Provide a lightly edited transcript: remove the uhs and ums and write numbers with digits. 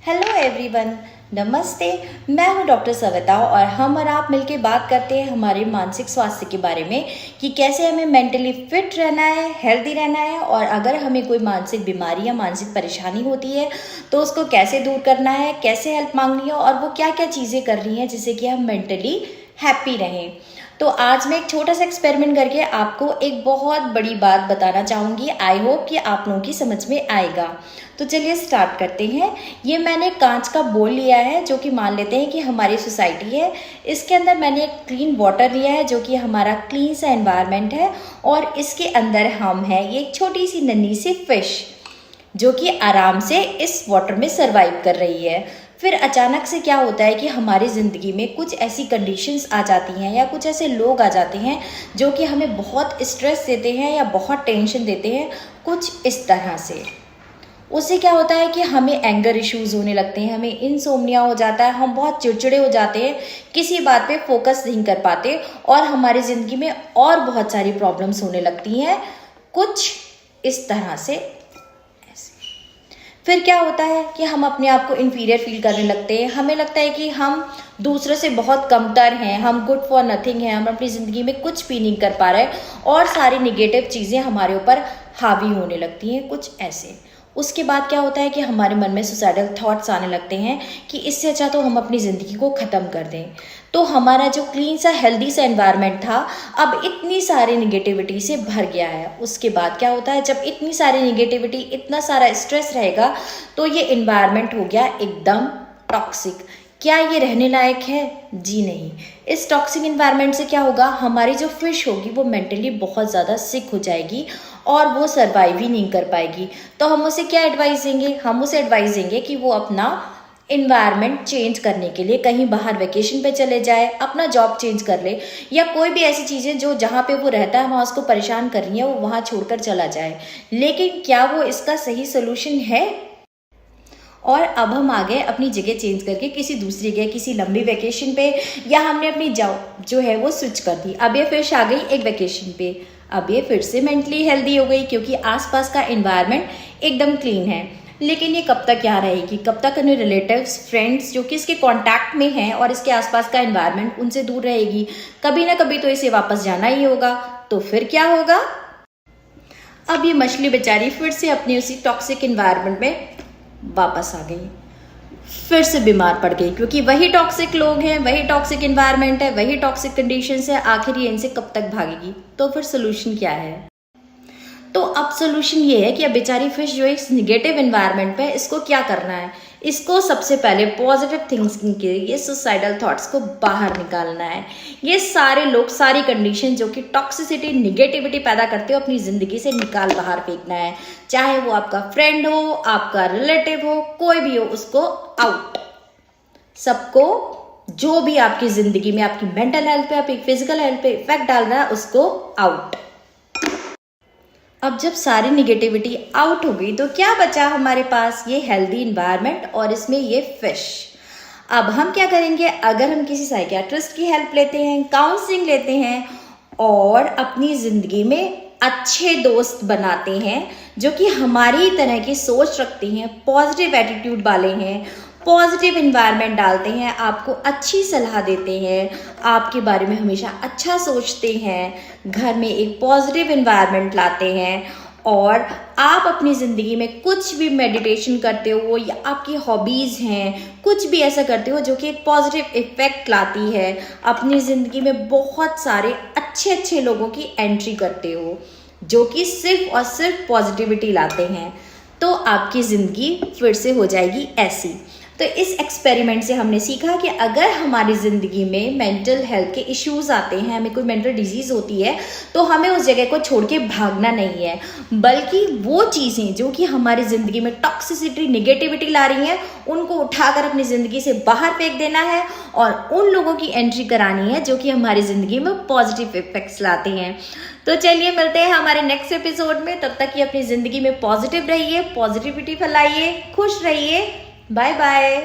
Hello everyone, नमस्ते। मैं हूं डॉक्टर सविता और हम और आप मिलके बात करते हैं हमारे मानसिक स्वास्थ्य के बारे में कि कैसे हमें मेंटली फिट रहना है, हेल्दी रहना है और अगर हमें कोई मानसिक बीमारी या मानसिक परेशानी होती है तो उसको कैसे दूर करना है, कैसे हेल्प मांगनी है और वो क्या क्या चीज़ें कर रही हैं जिससे कि हम मेंटली हैप्पी रहें। तो आज मैं एक छोटा सा एक्सपेरिमेंट करके आपको एक बहुत बड़ी बात बताना चाहूँगी। आई होप कि आप लोगों की समझ में आएगा। तो चलिए स्टार्ट करते हैं। ये मैंने कांच का बोल लिया है जो कि मान लेते हैं कि हमारी सोसाइटी है। इसके अंदर मैंने एक क्लीन वाटर लिया है जो कि हमारा क्लीन सा एनवायरनमेंट है और इसके अंदर हम हैं ये एक छोटी सी नन्ही सी फिश जो कि आराम से इस वाटर में सरवाइव कर रही है। फिर अचानक से क्या होता है कि हमारी ज़िंदगी में कुछ ऐसी कंडीशंस आ जाती हैं या कुछ ऐसे लोग आ जाते हैं जो कि हमें बहुत स्ट्रेस देते हैं या बहुत टेंशन देते हैं। कुछ इस तरह से उससे क्या होता है कि हमें एंगर इश्यूज़ होने लगते हैं, हमें इंसोम्निया हो जाता है, हम बहुत चिड़चिड़े हो जाते हैं, किसी बात पे फोकस नहीं कर पाते और हमारी ज़िंदगी में और बहुत सारी प्रॉब्लम्स होने लगती हैं कुछ इस तरह से। फिर क्या होता है कि हम अपने आप को इन्फीरियर फील करने लगते हैं, हमें लगता है कि हम दूसरों से बहुत कमतर हैं, हम गुड फॉर नथिंग हैं, हम अपनी ज़िंदगी में कुछ भी नहीं कर पा रहे और सारी निगेटिव चीज़ें हमारे ऊपर हावी होने लगती हैं कुछ ऐसे। उसके बाद क्या होता है कि हमारे मन में सुसाइडल थॉट्स आने लगते हैं कि इससे अच्छा तो हम अपनी ज़िंदगी को ख़त्म कर दें। तो हमारा जो क्लीन सा हेल्दी सा एनवायरनमेंट था अब इतनी सारी निगेटिविटी से भर गया है। उसके बाद क्या होता है जब इतनी सारी निगेटिविटी, इतना सारा स्ट्रेस रहेगा तो ये एनवायरनमेंट हो गया एकदम टॉक्सिक। क्या ये रहने लायक है? जी नहीं। इस टॉक्सिक एनवायरनमेंट से क्या होगा, हमारी जो फिश होगी वो मेंटली बहुत ज़्यादा सिक हो जाएगी और वो सर्वाइव ही नहीं कर पाएगी। तो हम उसे क्या एडवाइस देंगे? हम उसे एडवाइस देंगे कि वो अपना इन्वायरमेंट चेंज करने के लिए कहीं बाहर वेकेशन पे चले जाए, अपना जॉब चेंज कर ले या कोई भी ऐसी चीज़ें जो जहाँ पे वो रहता है वहाँ उसको परेशान कर रही है वो वहाँ छोड़कर चला जाए। लेकिन क्या वो इसका सही सोल्यूशन है? और अब हम आ गए अपनी जगह चेंज करके किसी दूसरी जगह, किसी लंबी वेकेशन पे या हमने अपनी जॉब जो है वो स्विच कर दी। अब ये फिश आ गई एक वेकेशन पे, अब ये फिर से मेंटली हेल्दी हो गई क्योंकि आसपास का एनवायरनमेंट एकदम क्लीन है। लेकिन ये कब तक यहाँ रहेगी, कब तक अपने रिलेटिव्स, फ्रेंड्स जो कि इसके कांटेक्ट में हैं और इसके आसपास का एनवायरनमेंट उनसे दूर रहेगी। कभी ना कभी तो इसे वापस जाना ही होगा। तो फिर क्या होगा? अब ये मछली बेचारी फिर से अपनी उसी टॉक्सिक एनवायरनमेंट में वापस आ गई, फिर से बीमार पड़ गई क्योंकि वही टॉक्सिक लोग हैं, वही टॉक्सिक एनवायरनमेंट है, वही टॉक्सिक कंडीशंस है। आखिर ये इनसे कब तक भागेगी? तो फिर सोल्यूशन क्या है? तो अब सोल्यूशन ये है कि अब बेचारी फिश जो इस निगेटिव एनवायरनमेंट पे, इसको क्या करना है? इसको सबसे पहले पॉजिटिव थिंकिंग के ये सुसाइडल थॉट्स को बाहर निकालना है। ये सारे लोग, सारी कंडीशन जो कि टॉक्सिसिटी, निगेटिविटी पैदा करते हो अपनी ज़िंदगी से निकाल बाहर फेंकना है। चाहे वो आपका फ्रेंड हो, आपका रिलेटिव हो, कोई भी हो, उसको आउट। सबको जो भी आपकी ज़िंदगी में आपकी मेंटल हेल्थ पे, आपकी फिजिकल हेल्थ पे इफेक्ट डाल रहा है उसको आउट। अब जब सारी निगेटिविटी आउट हो गई तो क्या बचा हमारे पास? ये हेल्दी इन्वायरमेंट और इसमें ये फिश। अब हम क्या करेंगे? अगर हम किसी साइकियाट्रिस्ट की हेल्प लेते हैं, काउंसलिंग लेते हैं और अपनी ज़िंदगी में अच्छे दोस्त बनाते हैं जो कि हमारी तरह की सोच रखते हैं, पॉजिटिव एटीट्यूड वाले हैं, पॉजिटिव इन्वायरमेंट डालते हैं, आपको अच्छी सलाह देते हैं, आपके बारे में हमेशा अच्छा सोचते हैं, घर में एक पॉजिटिव इन्वायरमेंट लाते हैं और आप अपनी ज़िंदगी में कुछ भी मेडिटेशन करते हो या आपकी हॉबीज़ हैं, कुछ भी ऐसा करते हो जो कि एक पॉजिटिव इफ़ेक्ट लाती है, अपनी ज़िंदगी में बहुत सारे अच्छे अच्छे लोगों की एंट्री करते हो जो कि सिर्फ और सिर्फ पॉजिटिविटी लाते हैं, तो आपकी ज़िंदगी फिर से हो जाएगी ऐसी। तो इस एक्सपेरिमेंट से हमने सीखा कि अगर हमारी ज़िंदगी में मेंटल हेल्थ के इश्यूज आते हैं, हमें कोई मेंटल डिजीज़ होती है तो हमें उस जगह को छोड़ के भागना नहीं है, बल्कि वो चीज़ें जो कि हमारी ज़िंदगी में टॉक्सिसिटी, निगेटिविटी ला रही हैं उनको उठाकर अपनी ज़िंदगी से बाहर फेंक देना है और उन लोगों की एंट्री करानी है जो कि हमारी ज़िंदगी में पॉजिटिव इफेक्ट्स लाते हैं। तो चलिए मिलते हैं हमारे नेक्स्ट एपिसोड में। तब तक कि अपनी ज़िंदगी में पॉजिटिव रहिए, पॉजिटिविटी फैलाइए, खुश रहिए। Bye bye.